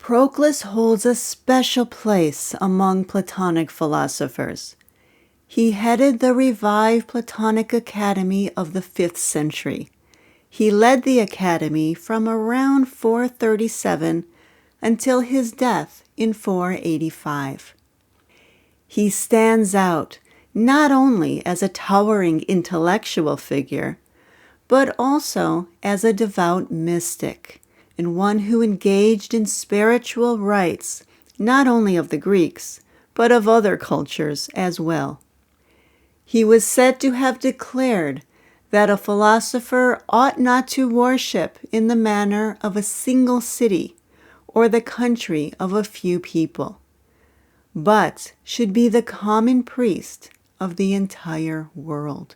Proclus holds a special place among Platonic philosophers. He headed the revived Platonic Academy of the 5th century. He led the academy from around 437 until his death in 485. He stands out not only as a towering intellectual figure, but also as a devout mystic and one who engaged in spiritual rites, not only of the Greeks, but of other cultures as well. He was said to have declared that a philosopher ought not to worship in the manner of a single city or the country of a few people, but should be the common priest of the entire world.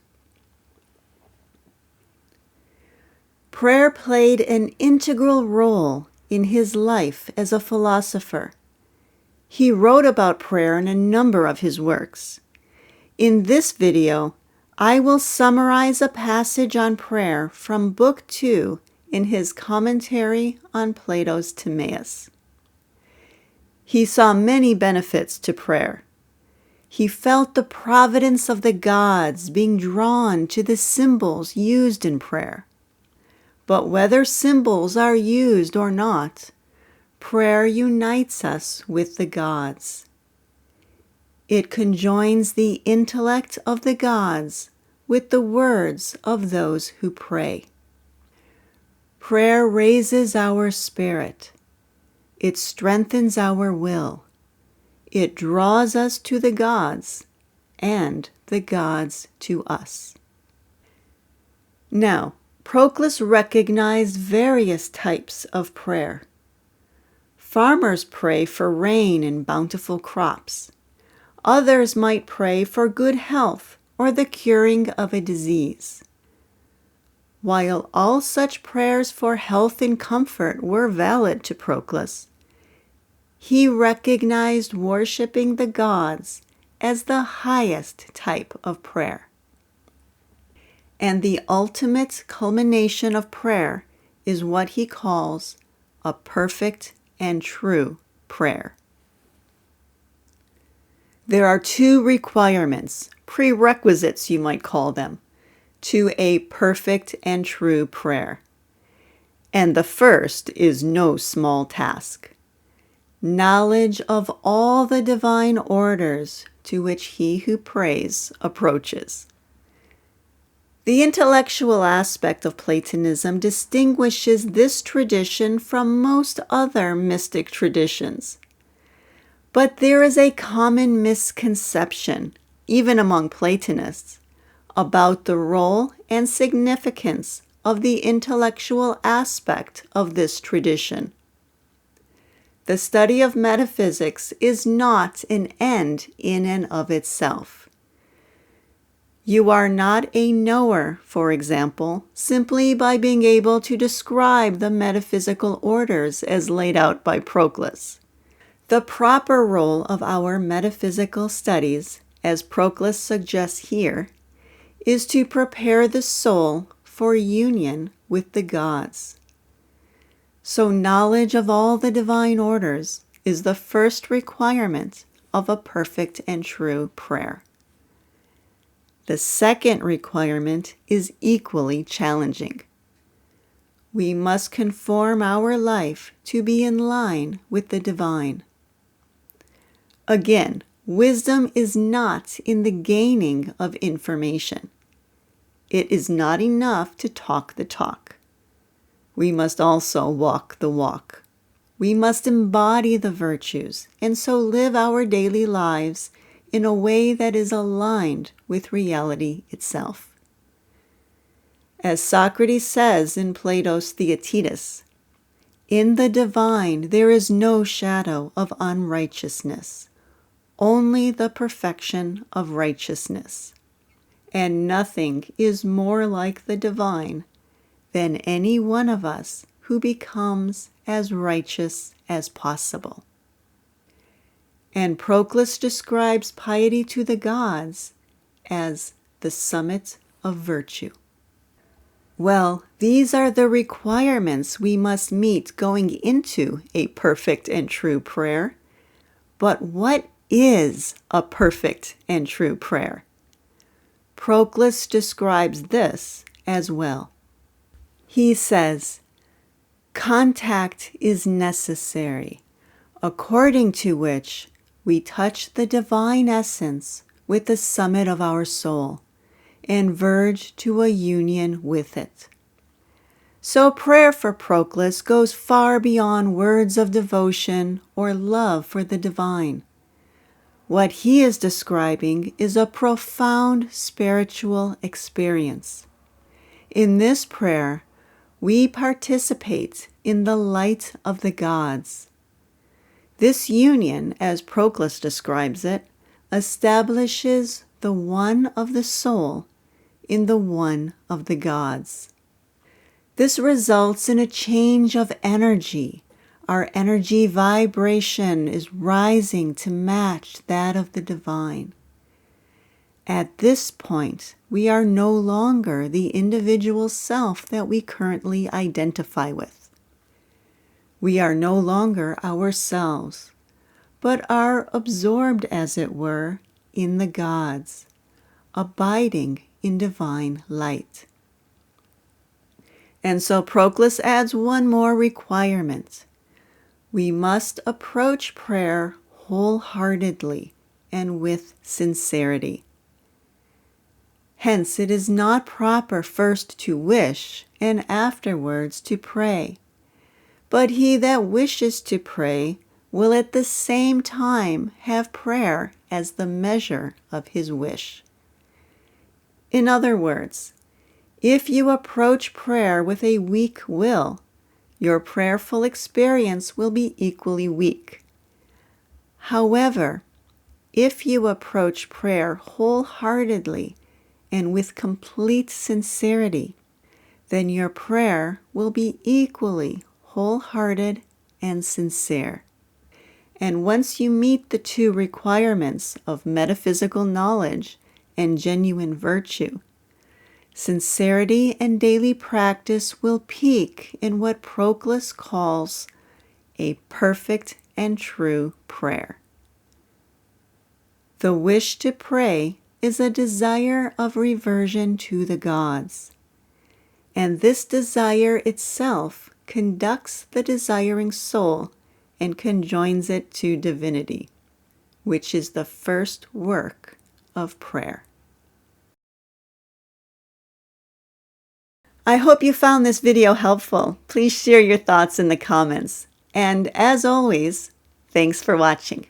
Prayer played an integral role in his life as a philosopher. He wrote about prayer in a number of his works. In this video, I will summarize a passage on prayer from Book 2 in his commentary on Plato's Timaeus. He saw many benefits to prayer. He felt the providence of the gods being drawn to the symbols used in prayer. But whether symbols are used or not, prayer unites us with the gods. It conjoins the intellect of the gods with the words of those who pray. Prayer raises our spirit. It strengthens our will. It draws us to the gods and the gods to us. Now, Proclus recognized various types of prayer. Farmers pray for rain and bountiful crops. Others might pray for good health or the curing of a disease. While all such prayers for health and comfort were valid to Proclus, he recognized worshiping the gods as the highest type of prayer. And the ultimate culmination of prayer is what he calls a perfect and true prayer. There are two requirements, prerequisites you might call them, to a perfect and true prayer. And the first is no small task: knowledge of all the divine orders to which he who prays approaches. The intellectual aspect of Platonism distinguishes this tradition from most other mystic traditions. But there is a common misconception, even among Platonists, about the role and significance of the intellectual aspect of this tradition. The study of metaphysics is not an end in and of itself. You are not a knower, for example, simply by being able to describe the metaphysical orders as laid out by Proclus. The proper role of our metaphysical studies, as Proclus suggests here, is to prepare the soul for union with the gods. So knowledge of all the divine orders is the first requirement of a perfect and true prayer. The second requirement is equally challenging. We must conform our life to be in line with the divine. Again, wisdom is not in the gaining of information. It is not enough to talk the talk. We must also walk the walk. We must embody the virtues and so live our daily lives in a way that is aligned with reality itself. As Socrates says in Plato's Theaetetus, in the divine there is no shadow of unrighteousness, only the perfection of righteousness. And nothing is more like the divine than any one of us who becomes as righteous as possible. And Proclus describes piety to the gods as the summit of virtue. Well, these are the requirements we must meet going into a perfect and true prayer. But what is a perfect and true prayer? Proclus describes this as well. He says, "Contact is necessary, according to which we touch the divine essence with the summit of our soul and verge to a union with it." So prayer for Proclus goes far beyond words of devotion or love for the divine. What he is describing is a profound spiritual experience. In this prayer, we participate in the light of the gods. This union, as Proclus describes it, establishes the one of the soul in the one of the gods. This results in a change of energy. Our energy vibration is rising to match that of the divine. At this point, we are no longer the individual self that we currently identify with. We are no longer ourselves, but are absorbed, as it were, in the gods, abiding in divine light. And so Proclus adds one more requirement. We must approach prayer wholeheartedly and with sincerity. Hence, it is not proper first to wish and afterwards to pray. But he that wishes to pray will at the same time have prayer as the measure of his wish. In other words, if you approach prayer with a weak will, your prayerful experience will be equally weak. However, if you approach prayer wholeheartedly and with complete sincerity, then your prayer will be equally wholehearted and sincere. And once you meet the two requirements of metaphysical knowledge and genuine virtue, sincerity and daily practice will peak in what Proclus calls a perfect and true prayer. The wish to pray is a desire of reversion to the gods, and this desire itself conducts the desiring soul and conjoins it to divinity, which is the first work of prayer. I hope you found this video helpful. Please share your thoughts in the comments. And as always, thanks for watching.